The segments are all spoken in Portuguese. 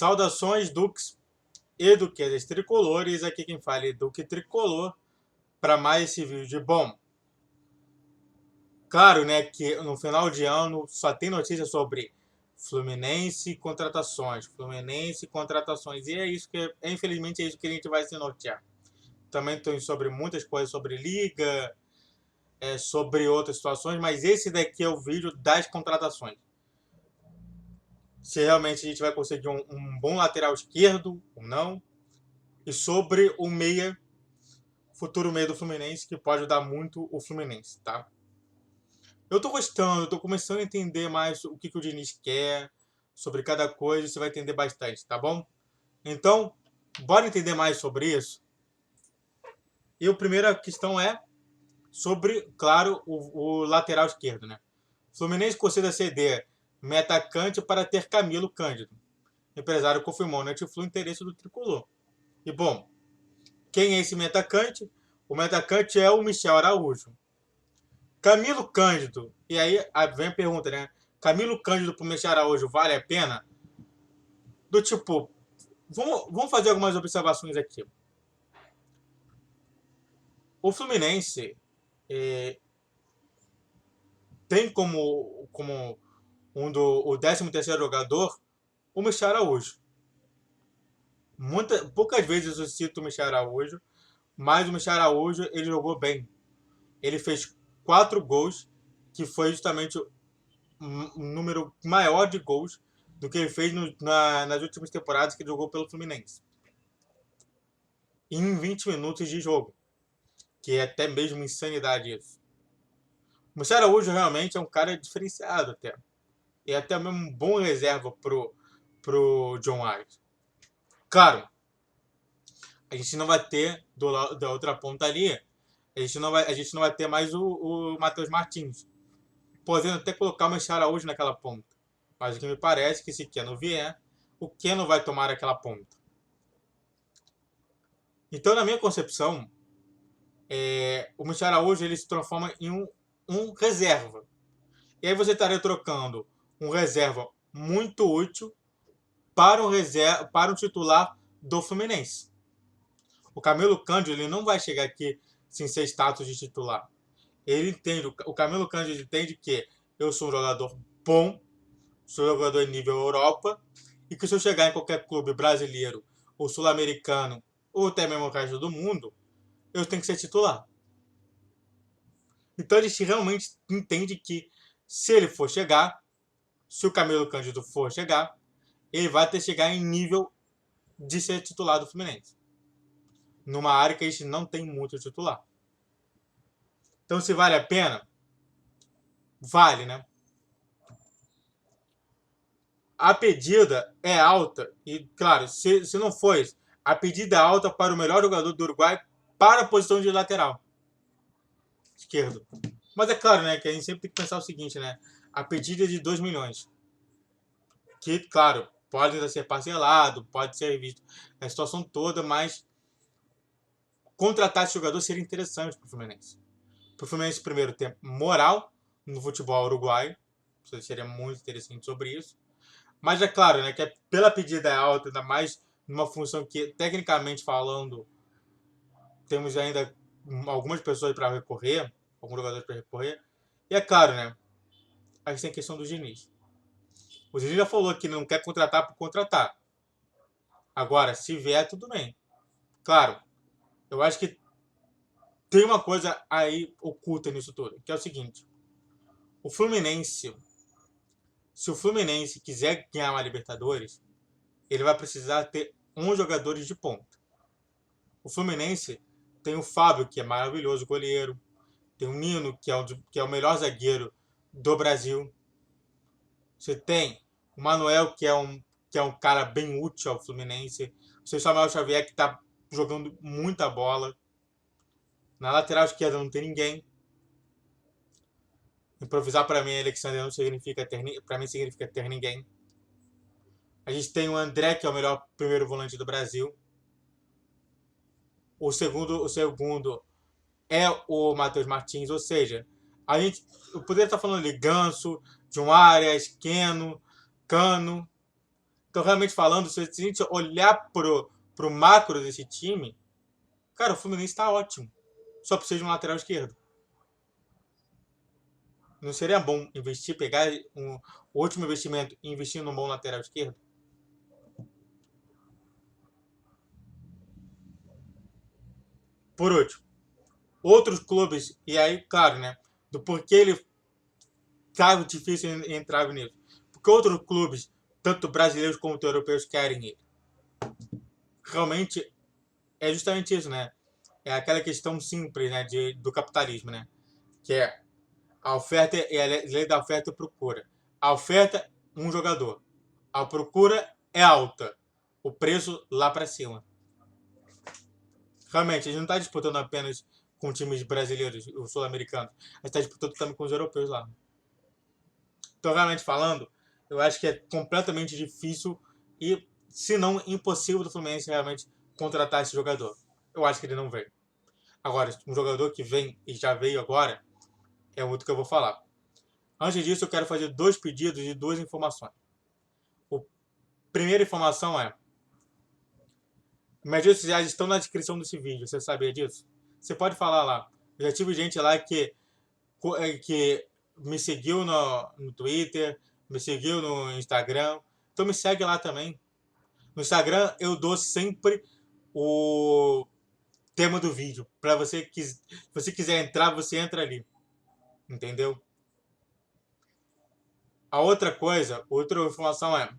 Saudações, Dux e Duquesas Tricolores. Aqui quem fala é Duque Tricolor para mais esse vídeo. Bom, claro, né, que no final de ano só tem notícia sobre Fluminense e contratações. Fluminense e contratações. E é isso que, infelizmente, é isso que a gente vai se nortear. Também tem sobre muitas coisas sobre liga, sobre outras situações, mas esse daqui é o vídeo das contratações. Se realmente a gente vai conseguir um bom lateral esquerdo ou não. E sobre o meia, futuro meia do Fluminense, que pode ajudar muito o Fluminense, tá? Eu tô gostando, tô começando a entender mais o que o Diniz quer, sobre cada coisa, você vai entender bastante, tá bom? Então, bora entender mais sobre isso? E a primeira questão é sobre, claro, o lateral esquerdo, né? Fluminense considera ceder meio-atacante para ter Camilo Cândido. O empresário confirmou no Netflix o interesse do tricolor. E bom, quem é esse meio-atacante? O meio-atacante é o Michel Araújo. Camilo Cândido. E aí vem a pergunta, né? Camilo Cândido pro Michel Araújo vale a pena? Do tipo, vamos fazer algumas observações aqui. O Fluminense tem como o 13º jogador o Michel Araújo. Poucas vezes eu cito o Michel Araújo, mas o Michel Araújo ele jogou bem. Ele fez 4 gols, que foi justamente um número maior de gols do que ele fez nas últimas temporadas que ele jogou pelo Fluminense. Em 20 minutos de jogo, que é até mesmo insanidade isso. O Michel Araújo realmente é um cara diferenciado até. E até mesmo um bom reserva pro John Arias. Claro, a gente não vai ter da outra ponta ali, a gente não vai ter mais o Matheus Martins. Podendo até colocar o Michel Araújo naquela ponta. Mas o que me parece é que se Keno vier, o Keno vai tomar aquela ponta. Então, na minha concepção, o Michel Araújo ele se transforma em um reserva. E aí você estaria trocando um reserva muito útil para um titular do Fluminense. O Camilo Cândido ele não vai chegar aqui sem ser status de titular. O Camilo Cândido entende que eu sou um jogador bom, sou um jogador em nível Europa, e que se eu chegar em qualquer clube brasileiro ou sul-americano, ou até mesmo o resto do mundo, eu tenho que ser titular. Então a gente realmente entende que se ele for chegar, se o Camilo Cândido for chegar, ele vai ter que chegar em nível de ser titular do Fluminense. Numa área que a gente não tem muito titular. Então se vale a pena? Vale, né? A pedida é alta e, claro, se não for isso, a pedida é alta para o melhor jogador do Uruguai para a posição de lateral esquerdo. Mas é claro, né, que a gente sempre tem que pensar o seguinte, né? A pedida é de 2 milhões. Que, claro, pode ainda ser parcelado, pode ser visto a situação toda, mas contratar esse jogador seria interessante para o Fluminense. Para o Fluminense, primeiro, ter moral no futebol uruguaio. Seria muito interessante sobre isso. Mas é claro, né, que pela pedida alta, ainda mais numa função que, tecnicamente falando, temos ainda algumas pessoas para recorrer, alguns jogadores para recorrer. E é claro, né, a gente tem a questão do Diniz. O Diniz já falou que não quer contratar por contratar. Agora, se vier, tudo bem. Claro, eu acho que tem uma coisa aí oculta nisso tudo, que é o seguinte. O Fluminense, se o Fluminense quiser ganhar uma Libertadores, ele vai precisar ter 11 jogadores de ponta. O Fluminense tem o Fábio, que é maravilhoso goleiro. Tem o Nino, que é o melhor zagueiro do Brasil. Você tem o Manuel, que é um cara bem útil ao Fluminense. Você tem o Samuel Xavier, que está jogando muita bola. Na lateral esquerda não tem ninguém. Improvisar para mim, Alexander, não significa ter ninguém. A gente tem o André, que é o melhor primeiro volante do Brasil. O segundo é o Matheus Martins, ou seja, eu poderia estar falando de Ganso, João Arias, Keno, Cano. Então, realmente falando, se a gente olhar pro macro desse time, cara, o Fluminense tá ótimo. Só precisa de um lateral esquerdo. Não seria bom investir, pegar o último investimento e investir num bom lateral esquerdo? Por último, outros clubes, e aí, claro, né, do porquê ele tá difícil entrar nisso. Porque outros clubes, tanto brasileiros como europeus, querem ele. Realmente é justamente isso, né? É aquela questão simples, né, do capitalismo, né? Que é a oferta é a lei da oferta e procura. A oferta, um jogador. A procura é alta. O preço lá para cima. Realmente, a gente não está disputando apenas com times brasileiros, os sul-americanos. A gente está disputando também com os europeus lá. Então, realmente falando, eu acho que é completamente difícil e, se não impossível, do Fluminense realmente contratar esse jogador. Eu acho que ele não vem. Agora, um jogador que vem e já veio agora é outro que eu vou falar. Antes disso, eu quero fazer dois pedidos e duas informações. A primeira informação é: minhas redes sociais estão na descrição desse vídeo, você sabia disso? Você pode falar lá. Eu já tive gente lá que me seguiu no Twitter, me seguiu no Instagram. Então me segue lá também. No Instagram eu dou sempre o tema do vídeo. Para se você quiser entrar, você entra ali. Entendeu? A outra coisa, outra informação é: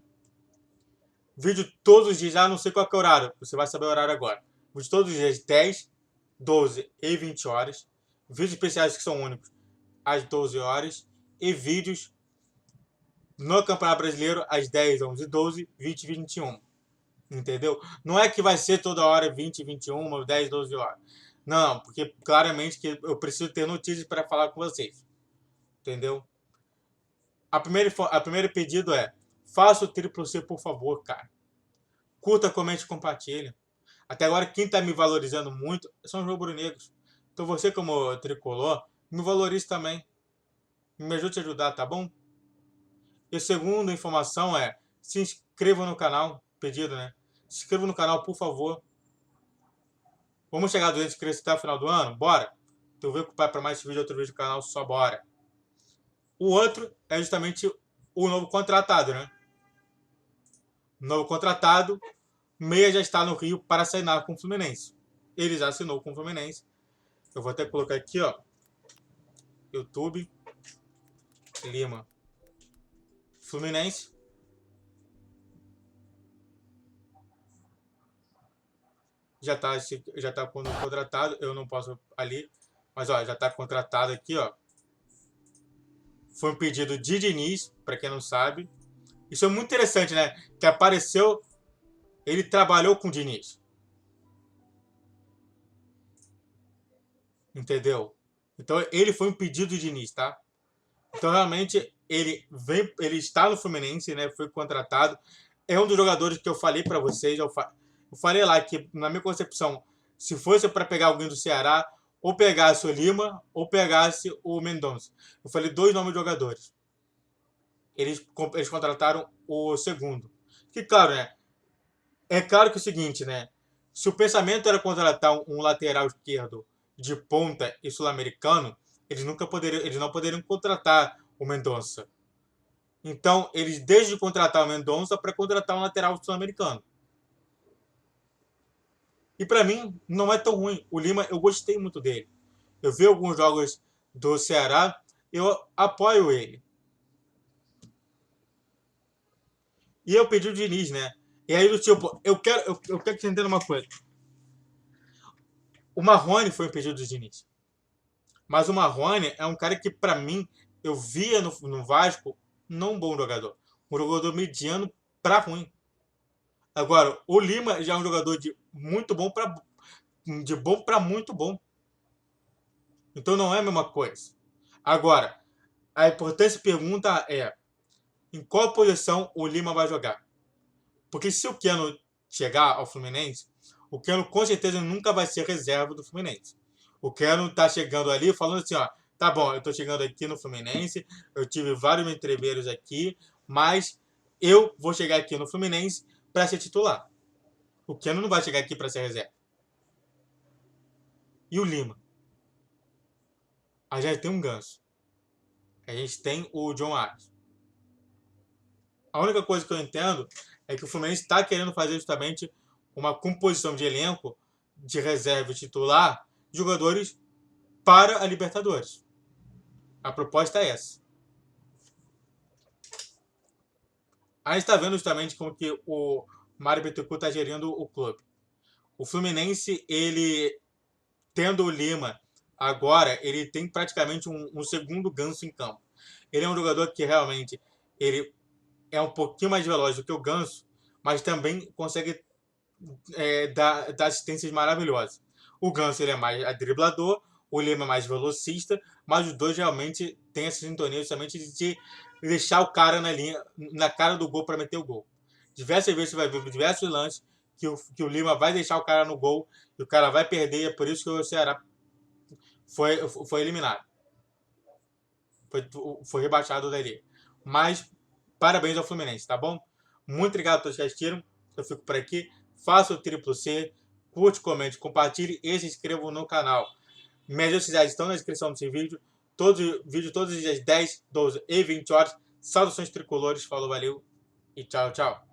vídeo todos os dias, não sei qual que é o horário, você vai saber o horário agora. Vídeo todos os dias, 10, 12 e 20 horas. Vídeos especiais que são únicos às 12 horas. E vídeos no Campeonato Brasileiro às 10, 11, 12, 20 e 21. Entendeu? Não é que vai ser toda hora 20, 21, 10, 12 horas. Não, porque claramente que eu preciso ter notícias para falar com vocês. Entendeu? A primeira pedido é: faça o triplo C, por favor, cara. Curta, comente e compartilhe. Até agora, quem está me valorizando muito são os rubro-negros. Então você, como tricolor, me valorize também. Me ajude a ajudar, tá bom? E a segunda informação é: se inscreva no canal. Pedido, né? Se inscreva no canal, por favor. Vamos chegar a 200 inscritos até o final do ano? Bora? Então eu vou ocupar para mais vídeo, outro vídeo do canal, só bora. O outro é justamente o novo contratado, né? O novo contratado, Meia já está no Rio para assinar com o Fluminense. Ele já assinou com o Fluminense. Eu vou até colocar aqui, ó. YouTube Lima Fluminense. Já tá contratado. Eu não posso ali. Mas ó, já está contratado aqui, ó. Foi um pedido de Diniz, para quem não sabe. Isso é muito interessante, né? Que apareceu. Ele trabalhou com o Diniz. Entendeu? Então ele foi um pedido de Diniz, tá? Então realmente ele está no Fluminense, né? Foi contratado. É um dos jogadores que eu falei para vocês. Eu falei lá que, na minha concepção, se fosse para pegar alguém do Ceará, ou pegasse o Lima, ou pegasse o Mendonça. Eu falei dois nomes de jogadores. Eles contrataram o segundo. Que, claro, né? É claro que é o seguinte, né? Se o pensamento era contratar um lateral esquerdo de ponta e sul-americano, eles não poderiam contratar o Mendonça. Então, eles desde contratar o Mendonça para contratar um lateral sul-americano. E para mim, não é tão ruim. O Lima, eu gostei muito dele. Eu vi alguns jogos do Ceará, eu apoio ele. E eu pedi o Diniz, né? E aí, do tipo, eu quero que você entenda uma coisa. O Marrone foi um pedido do Diniz. Mas o Marrone é um cara que, para mim, eu via no Vasco não um bom jogador. Um jogador mediano para ruim. Agora, o Lima já é um jogador de muito bom para de bom para muito bom. Então não é a mesma coisa. Agora, a importante pergunta é: em qual posição o Lima vai jogar? Porque se o Keno chegar ao Fluminense, o Keno com certeza nunca vai ser reserva do Fluminense. O Keno tá chegando ali falando assim, ó, tá bom, eu tô chegando aqui no Fluminense, eu tive vários entreveiros aqui, mas eu vou chegar aqui no Fluminense para ser titular. O Keno não vai chegar aqui para ser reserva. E o Lima? A gente tem um Ganso. A gente tem o John Arias. A única coisa que eu entendo é que o Fluminense está querendo fazer justamente uma composição de elenco de reserva e titular de jogadores para a Libertadores. A proposta é essa. A gente está vendo justamente como que o Mário Bittencourt está gerindo o clube. O Fluminense, ele tendo o Lima agora, ele tem praticamente um segundo Ganso em campo. Ele é um jogador que realmente ele é um pouquinho mais veloz do que o Ganso, mas também consegue dar assistências maravilhosas. O Ganso ele é mais driblador, o Lima é mais velocista, mas os dois realmente têm essa sintonia justamente de deixar o cara na linha, na cara do gol para meter o gol. Diversas vezes você vai ver diversos lances que o Lima vai deixar o cara no gol e o cara vai perder, e é por isso que o Ceará foi eliminado. Foi rebaixado dali. Mas parabéns ao Fluminense, tá bom? Muito obrigado a todos que assistiram. Eu fico por aqui. Faça o triplo C, curte, comente, compartilhe e se inscreva no canal. Minhas redes sociais estão na descrição desse vídeo. Vídeo todos os dias 10, 12 e 20 horas. Saudações tricolores. Falou, valeu e tchau, tchau.